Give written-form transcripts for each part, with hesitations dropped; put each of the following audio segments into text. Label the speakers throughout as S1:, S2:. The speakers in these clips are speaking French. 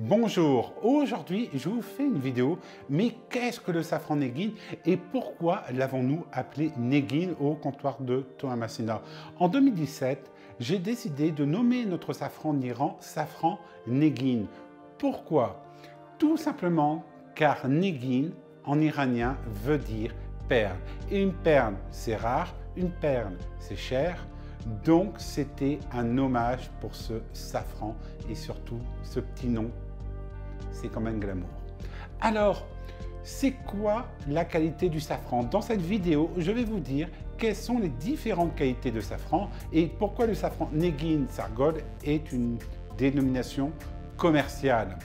S1: Bonjour, aujourd'hui je vous fais une vidéo, mais qu'est-ce que le safran Negin et pourquoi l'avons-nous appelé Negin au comptoir de Thomas Masina? En 2017, j'ai décidé de nommer notre safran en Iran safran Negin. Pourquoi? Tout simplement car Negin en iranien veut dire perle. Et une perle c'est rare, une perle c'est cher. Donc c'était un hommage pour ce safran et surtout ce petit nom, c'est quand même glamour. Alors, c'est quoi la qualité du safran? Dans cette vidéo, je vais vous dire quelles sont les différentes qualités de safran et pourquoi le safran Negin Sargol est une dénomination commerciale.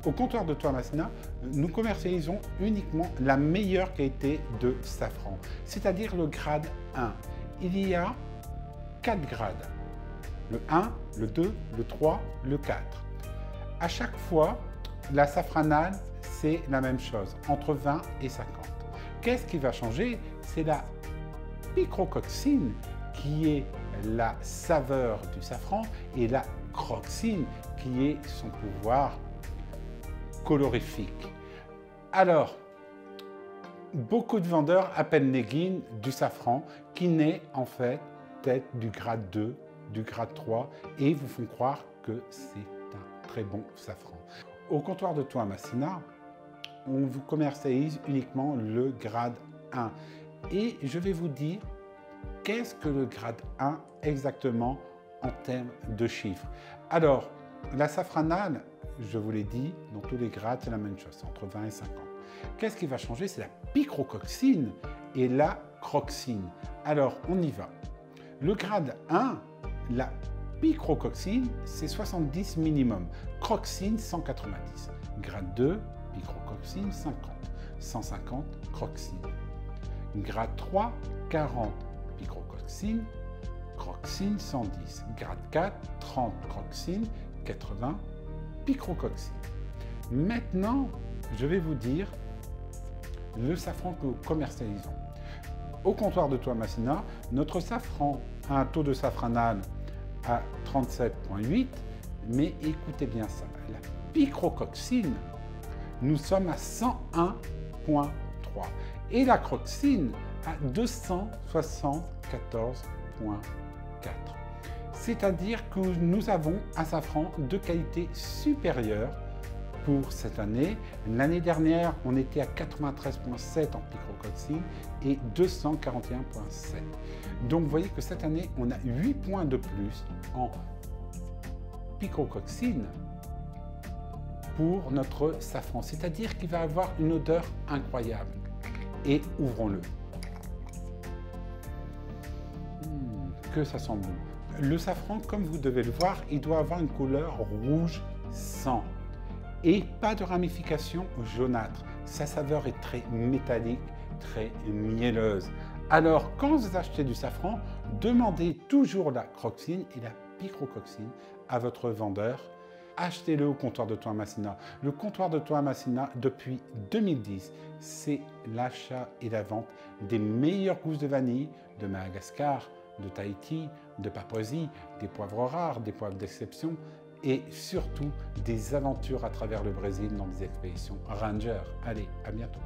S1: Au comptoir de Thomas Masina, nous commercialisons uniquement la meilleure qualité de safran, c'est-à-dire le grade 1. Il y a 4 grades, le 1, le 2, le 3, le 4. À chaque fois, la safranale, c'est la même chose, entre 20 et 50. Qu'est-ce qui va changer? C'est la picrococcine qui est la saveur du safran et la croxine qui est son pouvoir colorifique. Alors, beaucoup de vendeurs appellent Negin du safran qui n'est en fait peut-être du grade 2, du grade 3 et vous font croire que c'est un très bon safran. Au comptoir de Thomas Masina, on vous commercialise uniquement le grade 1 et je vais vous dire qu'est-ce que le grade 1 exactement en termes de chiffres. Alors, la safranale, je vous l'ai dit, dans tous les grades, c'est la même chose, entre 20 et 50. Qu'est-ce qui va changer? C'est la picrococcine et la croxine. Alors, on y va. Le grade 1, la picrococcine, c'est 70 minimum. Croxine, 190. Grade 2, picrococcine, 50. 150, croxine. Grade 3, 40. Picrococcine, croxine, 110. Grade 4, 30. Croxine, 80. Picrococcine. Maintenant, je vais vous dire le safran que nous commercialisons. Au comptoir de Thomas Masina, notre safran a un taux de safranal à 37,8, mais écoutez bien ça, la picrococcine, nous sommes à 101,3 et la croxine à 274,4. C'est-à-dire que nous avons un safran de qualité supérieure pour cette année. L'année dernière, on était à 93,7 en picrococcine et 241,7. Donc, vous voyez que cette année, on a 8 points de plus en picrococcine pour notre safran. C'est-à-dire qu'il va avoir une odeur incroyable. Et ouvrons-le. Que ça sent bon. Le safran, comme vous devez le voir, il doit avoir une couleur rouge sang. Et pas de ramification jaunâtre. Sa saveur est très métallique, très mielleuse. Alors, quand vous achetez du safran, demandez toujours la croxine et la picrococcine à votre vendeur. Achetez-le au comptoir de Thomas Masina. Le comptoir de Thomas Masina, depuis 2010, c'est l'achat et la vente des meilleures gousses de vanille de Madagascar, de Tahiti, de Papouasie, des poivres rares, des poivres d'exception, et surtout des aventures à travers le Brésil dans des expéditions Ranger. Allez, à bientôt.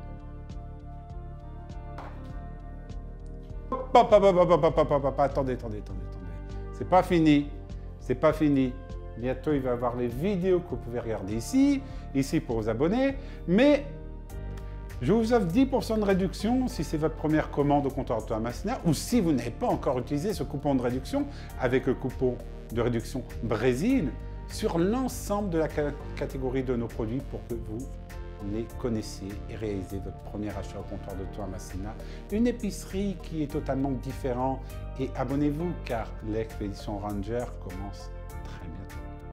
S1: Attendez. C'est pas fini. C'est pas fini. Bientôt, il va y avoir les vidéos que vous pouvez regarder ici pour vous abonner. Mais je vous offre 10% de réduction si c'est votre première commande au comptoir de Thomas Masina ou si vous n'avez pas encore utilisé ce coupon de réduction avec le coupon de réduction Brésil sur l'ensemble de la catégorie de nos produits pour que vous les connaissiez et réalisez votre premier achat au comptoir de Thomas Masina. Une épicerie qui est totalement différente et abonnez-vous car l'expédition Ranger commence